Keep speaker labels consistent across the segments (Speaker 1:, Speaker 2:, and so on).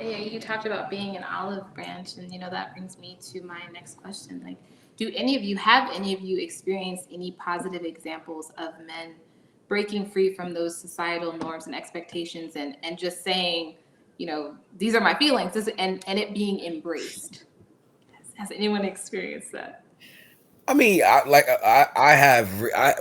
Speaker 1: Yeah, you talked about being an olive branch, and that brings me to my next question. Like, do any of you experienced any positive examples of men breaking free from those societal norms and expectations, and just saying, these are my feelings, and it being embraced? Has anyone experienced that?
Speaker 2: I mean, I have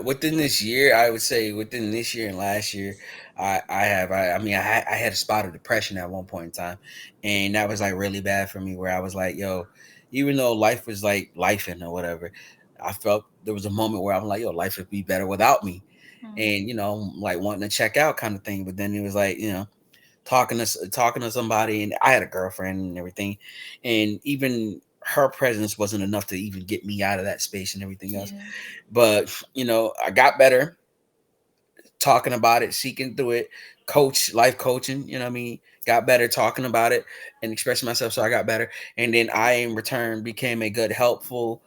Speaker 2: within this year, I would say within this year and last year, I mean, I had a spot of depression at one point in time, and that was like really bad for me. Where I was like, yo, even though life was like life or whatever, I felt there was a moment where I'm like, yo, life would be better without me, and like wanting to check out kind of thing. But then it was like, talking to somebody, and I had a girlfriend and everything, and even her presence wasn't enough to even get me out of that space and everything else.
Speaker 1: Yeah.
Speaker 2: But I got better talking about it, seeking through it, life coaching. You know what I mean? Got better talking about it and expressing myself, so I got better, and then I in return became a good, helpful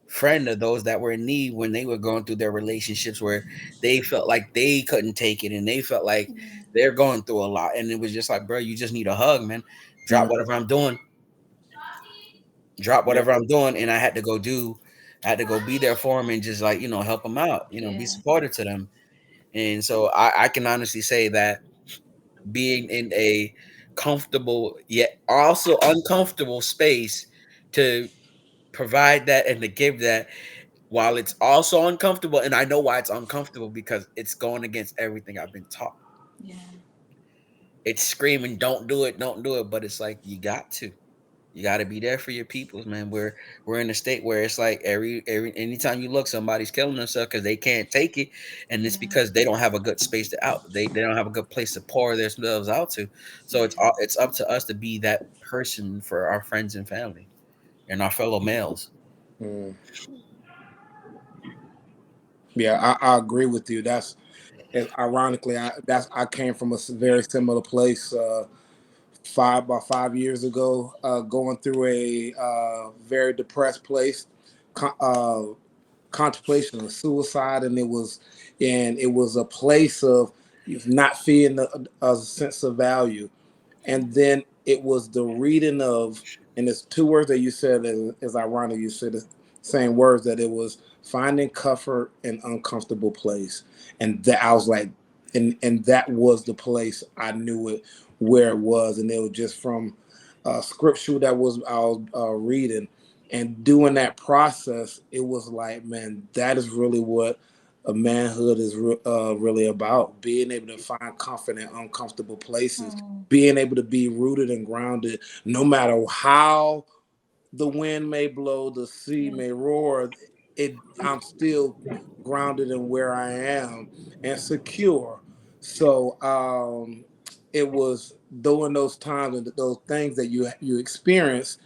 Speaker 2: friend of those that were in need when they were going through their relationships where they felt like they couldn't take it and they felt like they're going through a lot, and it was just like, bro, you just need a hug, man. drop
Speaker 3: Mm.
Speaker 2: whatever i'm doing drop
Speaker 3: Yeah.
Speaker 2: whatever I'm doing, and I had to go be there for them and just like help them out, be
Speaker 1: Yeah.
Speaker 2: supportive to them. And so I can honestly say that being in a comfortable yet also uncomfortable space to provide that and to give that, while it's also uncomfortable, and I know why it's uncomfortable, because it's going against everything I've been taught.
Speaker 1: Yeah.
Speaker 2: It's screaming, don't do it, but it's like you got to be there for your peoples, man. We're in a state where it's like every anytime you look, somebody's killing themselves because they can't take it, and it's
Speaker 1: Yeah.
Speaker 2: because they don't have a good space to out. They don't have a good place to pour themselves out to. So
Speaker 1: Yeah.
Speaker 2: it's up to us to be that person for our friends and family and our fellow males.
Speaker 3: Mm. Yeah, I agree with you. That's ironically, I came from a very similar place. 5 years ago, going through a very depressed place, con- uh, contemplation of suicide, and it was a place of not feeling a sense of value. And then it was the reading of, and it's two words that you said is ironic. You said the same words, that it was finding comfort in uncomfortable place, and that I was like, and that was the place I knew it where it was, and it was just from scripture that was I was reading, and doing that process. It was like, man, that is really what a manhood is really about: being able to find comfort in uncomfortable places,
Speaker 1: Mm.
Speaker 3: being able to be rooted and grounded no matter how the wind may blow, the sea
Speaker 1: Yeah.
Speaker 3: may roar. I'm still grounded in where I am and secure. So it was during those times and those things that you experience,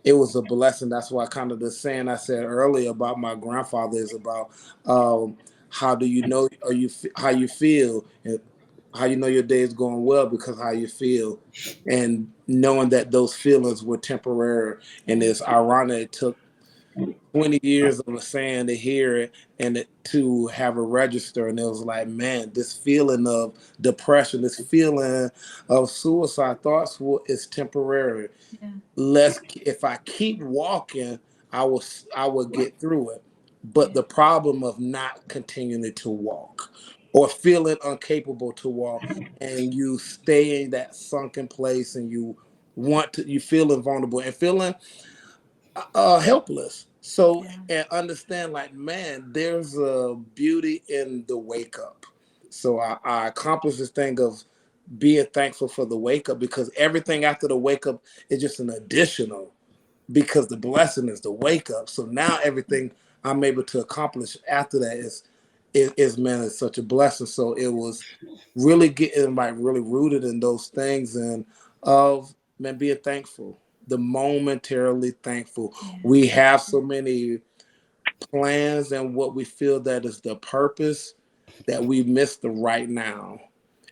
Speaker 3: it was a blessing. That's why kind of the saying I said earlier about my grandfather is about um, how do you know, or how you feel, and how you know your day is going well, because how you feel, and knowing that those feelings were temporary. And it's ironic it took 20 years of a saying to hear it, and to have a register, and it was like, man, this feeling of depression, this feeling of suicide thoughts is temporary.
Speaker 1: Yeah.
Speaker 3: If I keep walking, I will get through it. But
Speaker 1: Yeah.
Speaker 3: the problem of not continuing to walk, or feeling incapable to walk, and you stay in that sunken place, and you feeling vulnerable and feeling helpless. So,
Speaker 1: Yeah.
Speaker 3: and understand, like, man, there's a beauty in the wake up. So I accomplished this thing of being thankful for the wake up, because everything after the wake up is just an additional, because the blessing is the wake up. So now everything I'm able to accomplish after that is man, it's such a blessing. So it was really getting like really rooted in those things, and of, man, being thankful, the momentarily thankful.
Speaker 1: Yeah.
Speaker 3: We have so many plans and what we feel that is the purpose, that we miss the right now.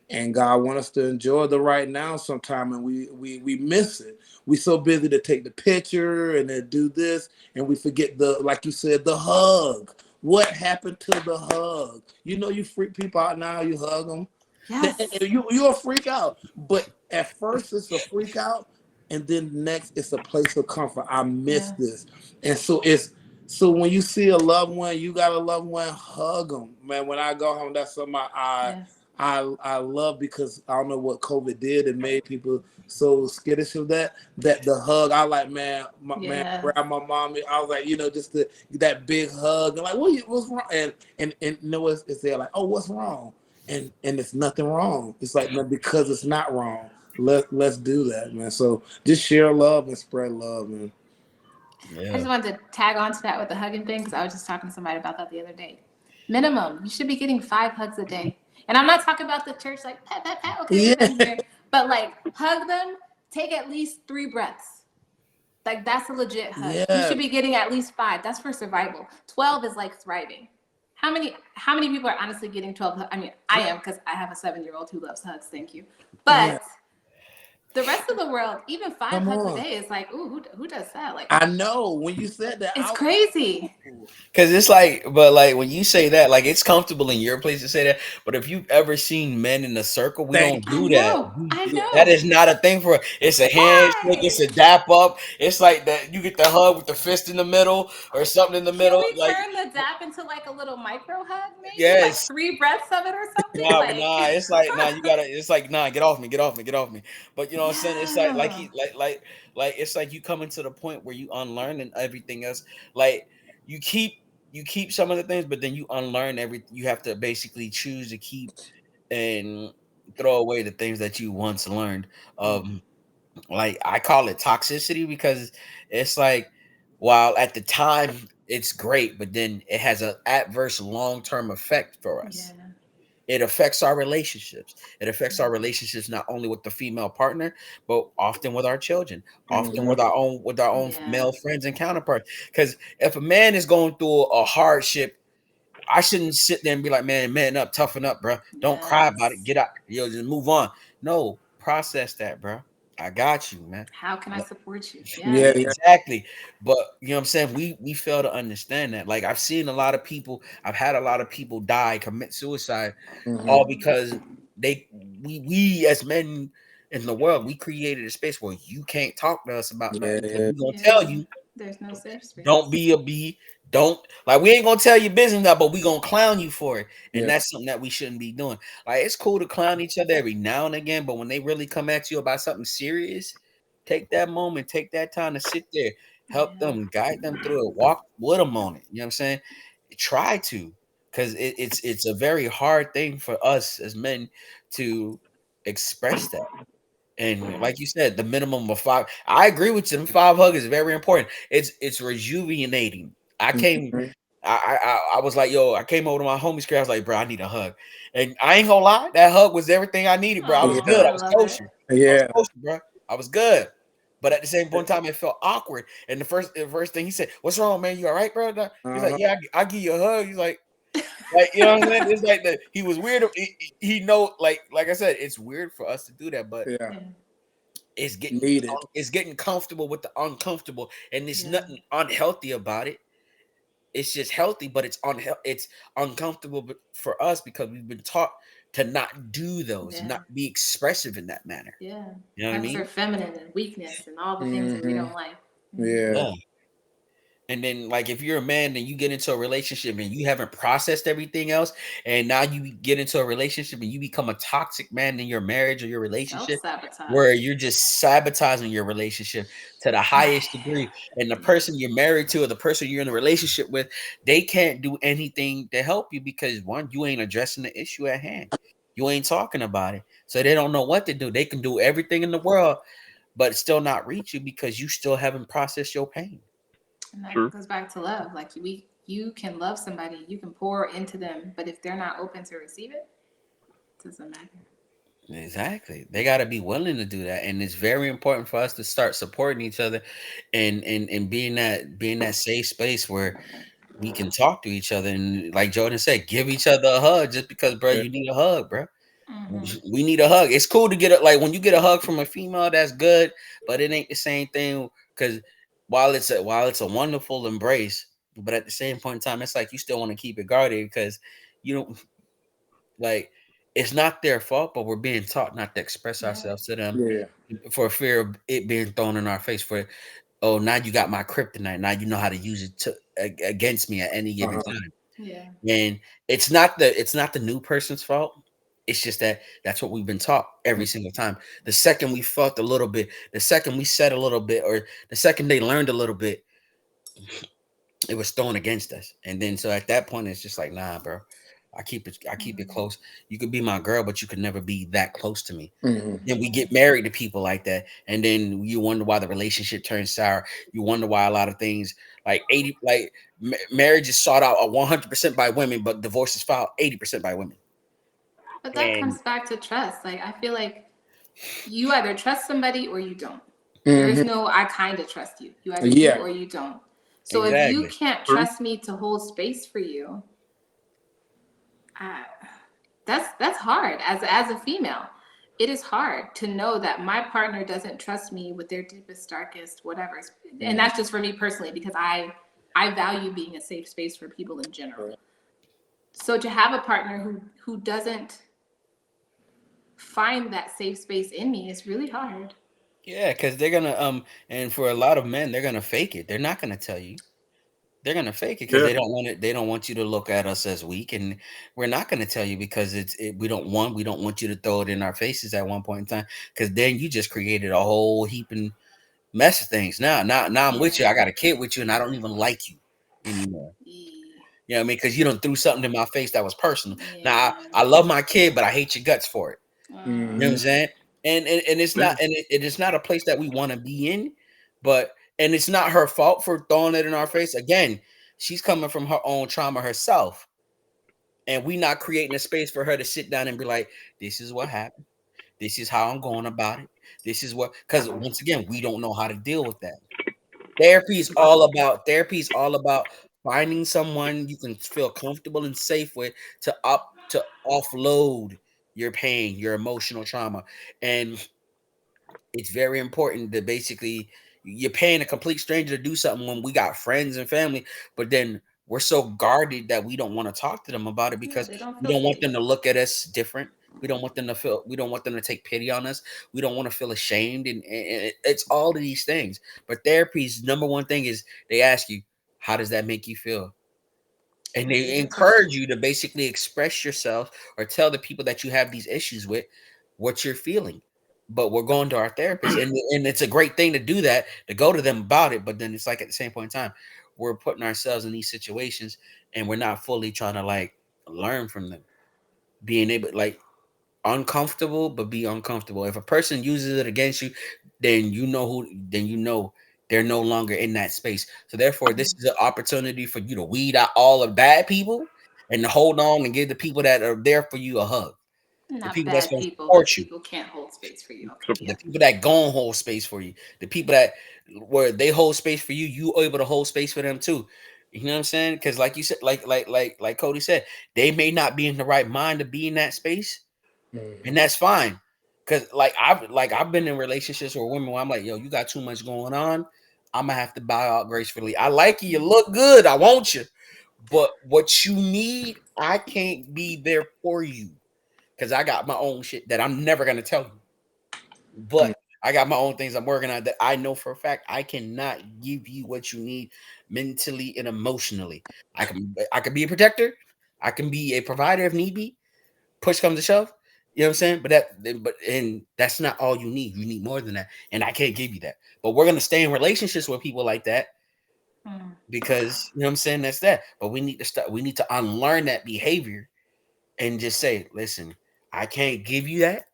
Speaker 3: And God wants us to enjoy the right now sometime, and we miss it. We so busy to take the picture and then do this, and we forget the, like you said, the hug. What happened to the hug? You know, you freak people out now. You hug them,
Speaker 1: Yes.
Speaker 3: you'll freak out. But at first, it's a freak out. and then next it's a place of comfort. I miss
Speaker 1: Yeah.
Speaker 3: this. And so it's so when you see a loved one, you got a loved one, hug them, man. When I go home, that's something
Speaker 1: Yes.
Speaker 3: I love, because I don't know what COVID did. It made people so skittish of that. That the hug, I like, man, man,
Speaker 1: Yes.
Speaker 3: grab my mommy. I was like, just that big hug, and like, what's wrong? And you know it's there, like, oh, what's wrong? And it's nothing wrong. It's like, man, because it's not wrong. Let's do that, man. So just share love and spread love, man.
Speaker 1: I
Speaker 2: Yeah.
Speaker 1: just wanted to tag on to that with the hugging thing because I was just talking to somebody about that the other day. Minimum, you should be getting 5 hugs a day. And I'm not talking about the church like pat, pat, pat, okay, we're done
Speaker 3: Yeah,
Speaker 1: here. But like hug them, take at least 3 breaths. Like that's a legit hug. You
Speaker 3: yeah,
Speaker 1: should be getting at least 5. That's for survival. 12 is like thriving. How many people are honestly getting 12? I mean, I am because I have a 7-year-old who loves hugs. Thank you.
Speaker 3: yeah.
Speaker 1: But the rest of the world, even five
Speaker 3: Come
Speaker 1: hugs a
Speaker 3: on.
Speaker 1: day is like, ooh, who does that? Like,
Speaker 3: I know when you said that,
Speaker 1: it's crazy.
Speaker 2: Cause it's like, but like when you say that, like it's comfortable in your place to say that. But if you've ever seen men in a circle, we
Speaker 3: thank
Speaker 2: don't
Speaker 1: I
Speaker 2: do
Speaker 3: you.
Speaker 2: that.
Speaker 1: know. I
Speaker 2: That
Speaker 1: know.
Speaker 2: is not a thing for us. It's a handshake. It's
Speaker 1: Why?
Speaker 2: a dap up. It's like that. You get the hug with the fist in the middle or something in the
Speaker 1: Can
Speaker 2: middle.
Speaker 1: we
Speaker 2: Like
Speaker 1: turn the dap into like a little micro hug, maybe? Like
Speaker 2: yes,
Speaker 1: 3 breaths of it or something?
Speaker 2: nah, but
Speaker 1: Like,
Speaker 2: nah. It's like nah. You gotta. It's like nah. Get off me. Get off me. Get off me. But you know what I'm saying? It's like
Speaker 1: yeah.
Speaker 2: he like it's like you coming to the point where you unlearn and everything else. Like you keep you keep some of the things, but then you unlearn everything. You have to basically choose to keep and throw away the things that you once learned. Um, like I call it toxicity because it's like while at the time it's great, but then it has an adverse long term effect for us.
Speaker 1: Yeah.
Speaker 2: It affects our relationships. It affects
Speaker 1: Yeah.
Speaker 2: our relationships not only with the female partner, but often with our children, often
Speaker 3: Mhm.
Speaker 2: with our own
Speaker 1: Yeah.
Speaker 2: male friends and counterparts. Because if a man is going through a hardship, I shouldn't sit there and be like, man up, toughen up, bro. Don't cry about it.
Speaker 1: Yes.
Speaker 2: Get out. Just move on. No, process that, bro. I got you, man.
Speaker 1: How can I support you? Yeah.
Speaker 3: Yeah,
Speaker 2: Yeah,
Speaker 3: yeah.
Speaker 2: exactly. But you know what I'm saying? We fail to understand that. Like I've seen a lot of people, I've had a lot of people die, commit suicide,
Speaker 3: Hmm.
Speaker 2: all because they we as men in the world, we created a space where you can't talk to us about
Speaker 3: Yeah,
Speaker 2: nothing because
Speaker 3: yeah.
Speaker 2: we're gonna tell
Speaker 1: Yeah.
Speaker 2: you
Speaker 1: There's no safe
Speaker 2: don't
Speaker 1: space.
Speaker 2: be a bee. Don't like we ain't gonna tell you business now, but we gonna clown you for it. And
Speaker 3: Yeah.
Speaker 2: that's something that we shouldn't be doing. Like it's cool to clown each other every now and again, but when they really come at you about something serious, take that moment, take that time to sit there, help
Speaker 1: Yeah.
Speaker 2: them, guide them through it, walk with them on it. You know what I'm saying? Try to, because it's a very hard thing for us as men to express that. And
Speaker 1: Yeah.
Speaker 2: like you said, the minimum of 5. I agree with you. The 5 hug is very important. It's rejuvenating. I came.
Speaker 3: Mhm.
Speaker 2: I was like, yo, I came over to my homie's crib. I was like, bro, I need a hug. And I ain't gonna lie, that hug was everything I needed, bro. I was
Speaker 1: Oh,
Speaker 2: good.
Speaker 3: Yeah,
Speaker 2: I
Speaker 1: I
Speaker 2: was
Speaker 1: love it.
Speaker 2: kosher. I was
Speaker 3: yeah.
Speaker 2: kosher, bro. I was good. But at the same point in time, it felt awkward. And the first thing he said, "What's wrong, man? You all right, bro?" He's like,
Speaker 3: Uh-huh.
Speaker 2: "Yeah, I give you a hug." He's like you know what I'm saying? It's like that. He was weird. He know like I said, it's weird for us to do that, but
Speaker 3: Yeah.
Speaker 1: Yeah.
Speaker 2: it's getting
Speaker 3: Needed.
Speaker 2: it's getting comfortable with the uncomfortable, and there's
Speaker 1: Yeah.
Speaker 2: nothing unhealthy about it. It's just healthy, but it's uncomfortable for us because we've been taught to not do those,
Speaker 1: Yeah.
Speaker 2: not be expressive in that manner.
Speaker 1: Yeah.
Speaker 2: You know what I
Speaker 1: Hugs are
Speaker 2: mean?
Speaker 1: feminine and weakness and all the things that we
Speaker 3: Hmm.
Speaker 1: don't like. Hmm.
Speaker 3: Yeah.
Speaker 2: Yeah. And then, like, if you're a man and you get into a relationship and you haven't processed everything else, and now you get into a relationship and you become a toxic man in your marriage or your
Speaker 1: Self
Speaker 2: relationship, where
Speaker 1: sabotage.
Speaker 2: you're just sabotaging your relationship to the highest degree, and the
Speaker 1: Yeah.
Speaker 2: person you're married to or the person you're in a relationship with, they can't do anything to help you because one, you ain't addressing the issue at hand. You ain't talking about it. So they don't know what to do. They can do everything in the world, but still not reach you because you still haven't processed your pain.
Speaker 1: And that
Speaker 4: True.
Speaker 1: goes back to love. Like you can love somebody, you can pour into them, but if they're not open to receive it, it doesn't matter.
Speaker 2: Exactly. They got to be willing to do that, and it's very important for us to start supporting each other, and being that safe space where we can talk to each other, and like Jordan said, give each other a hug just because, bro,
Speaker 3: Yeah.
Speaker 2: you need a hug, bro.
Speaker 1: Hmm.
Speaker 2: We need a hug. It's cool to get it. Like when you get a hug from a female, that's good, but it ain't the same thing because while it's a wonderful embrace, but at the same point in time, it's like you still want to keep it guarded because you don't like. it's not their fault, but we're being taught not to express
Speaker 1: Yeah.
Speaker 2: ourselves to them
Speaker 3: Yeah.
Speaker 2: for fear of it being thrown in our face. For oh, now you got my kryptonite. Now you know how to use it against me at any given
Speaker 3: Uh-huh.
Speaker 2: time.
Speaker 1: Yeah.
Speaker 2: And it's not the new person's fault. It's just that that's what we've been taught every single time. The second we felt a little bit, the second we said a little bit, or the second they learned a little bit, it was thrown against us. And then so at that point, it's just like, nah, bro. I keep it
Speaker 1: Mm.
Speaker 2: close. You could be my girl, but you could never be that close to me.
Speaker 3: Hmm.
Speaker 2: Then we
Speaker 1: Yeah.
Speaker 2: get married to people like that, and then you wonder why the relationship turns sour. You wonder why a lot of things like 80, like marriage is sought out 100% by women, but divorce is filed 80% by women.
Speaker 1: But that
Speaker 2: And
Speaker 1: comes back to trust. Like I feel like you either trust somebody or you don't. There is
Speaker 3: Hmm.
Speaker 1: no I kind of trust you. You either do
Speaker 3: Yeah.
Speaker 1: or you don't. So if you
Speaker 2: exactly,
Speaker 1: can't trust me to hold space for you, I, that's hard as a female. It is hard to know that my partner doesn't trust me with their deepest, darkest, whatever. And
Speaker 2: mm,
Speaker 1: that's just for me personally because I value being a safe space for people in general. So to have a partner who doesn't find that safe space in me is really hard.
Speaker 2: yeah, because they're gonna and for a lot of men, they're gonna fake it. They're not gonna tell you. They're gonna fake it because
Speaker 3: Yeah.
Speaker 2: they don't want it. They don't want you to look at us as weak, and we're not gonna tell you because we don't want you to throw it in our faces at one point in time because then you just created a whole heaping mess of things. Now I'm with you. I
Speaker 1: Yeah.
Speaker 2: got a kid with you, and I don't even like you anymore.
Speaker 1: E-
Speaker 2: You know what I mean? Because you don't threw something in my face that was personal. Now I
Speaker 1: Yeah.
Speaker 2: love my kid, but I hate your guts for it. You know what I'm
Speaker 3: Hmm.
Speaker 1: Uh,
Speaker 2: saying? And it's not and it is not a place that we want to be in, but and it's not her fault for throwing it in our face. Again, she's coming from her own trauma herself, and we not creating a space for her to sit down and be like, "This is what happened. This is how I'm going about it. This is what." Because once again, we don't know how to deal with that. Therapy is all about finding someone you can feel comfortable and safe with to offload your pain, your emotional trauma, and it's very important to basically you're paying a complete stranger to do something when we got friends and family, but then we're so guarded that we don't want to talk to them about it
Speaker 1: yeah,
Speaker 2: because
Speaker 1: they don't
Speaker 2: we
Speaker 1: feel
Speaker 2: don't want
Speaker 1: safe.
Speaker 2: them to look at us different. We don't want them to take pity on us. We don't want to feel ashamed and it's all of these things. But therapy's number one thing is they ask you, how does that make you feel? And
Speaker 1: That's a
Speaker 2: they
Speaker 1: good question.
Speaker 2: encourage you to basically express yourself or tell the people that you have these issues with what you're feeling. But we're going to our therapist, and it's a great thing to do that to go to them about it. But then it's like at the same point in time, we're putting ourselves in these situations, and we're not fully trying to like learn from them, being able like uncomfortable, but be uncomfortable. If a person uses it against you, then you know they're no longer in that space. So therefore, this is an opportunity for you to weed out all the bad people and to hold on and give the people that are there for you a hug. The
Speaker 1: Not
Speaker 2: people that's
Speaker 1: bad
Speaker 2: gonna
Speaker 1: people, but
Speaker 2: support you,
Speaker 1: people can't hold space for you. Okay,
Speaker 2: the
Speaker 1: yeah.
Speaker 2: people that gon' hold space for you, the people that where they hold space for you, you able to hold space for them too. You know what I'm saying? Because like you said, like Cody said, they may not be in the right mind to be in that space, and
Speaker 3: Hmm.
Speaker 2: that's fine. Cause I've been in relationships with women where I'm like, yo, you got too much going on. I'm gonna have to bow out gracefully. I like you, you look good, I want you, but what you need, I can't be there for you because I got my own shit that I'm never gonna tell you. But I got my own things I'm working on that I know for a fact I cannot give you what you need mentally and emotionally. I can be a protector, I can be a provider if need be, push comes to shove. You know what I'm saying? And that's not all you need. You need more than that. And I can't give you that. But we're gonna stay in relationships with people like that
Speaker 1: Mm.
Speaker 2: because you know what I'm saying, that's that. But we need to unlearn that behavior and just say, listen, I can't give you that.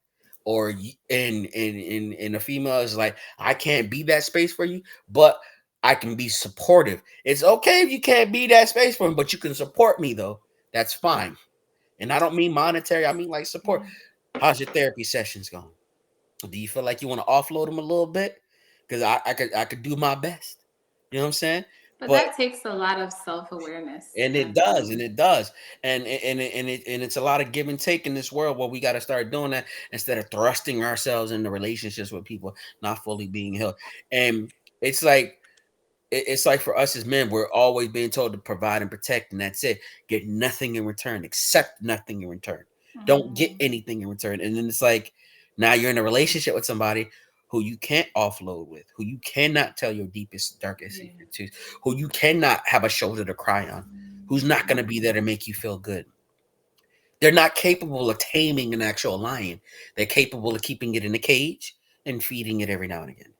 Speaker 2: Or and the female is like, I can't be that space for you, but I can be supportive. It's okay if you can't be that space for me, but you can support me though. That's fine. And I don't mean monetary, I mean like support.
Speaker 1: Yeah.
Speaker 2: How's your therapy sessions going? Do you feel like you want to offload them a little bit? Because I could do my best. You know what I'm saying?
Speaker 1: But
Speaker 2: But
Speaker 1: that takes a lot of self awareness.
Speaker 2: and it does, and it does, and it's a lot of give and take in this world where we got to start doing that instead of thrusting ourselves into relationships with people not fully being held. And it's like it's like for us as men, we're always being told to provide and protect, and that's it. Get nothing in return, accept nothing in return. don't get
Speaker 1: Mm.
Speaker 2: anything in return. And then it's like now you're in a relationship with somebody who you can't offload with, who you cannot tell your deepest, darkest
Speaker 1: Yeah.
Speaker 2: secret to, who you cannot have a shoulder to cry on, who's not going to be there to
Speaker 1: Mm.
Speaker 2: make you feel good. They're not capable of taming an actual lion. They're capable of keeping it in a cage and feeding it every now and again.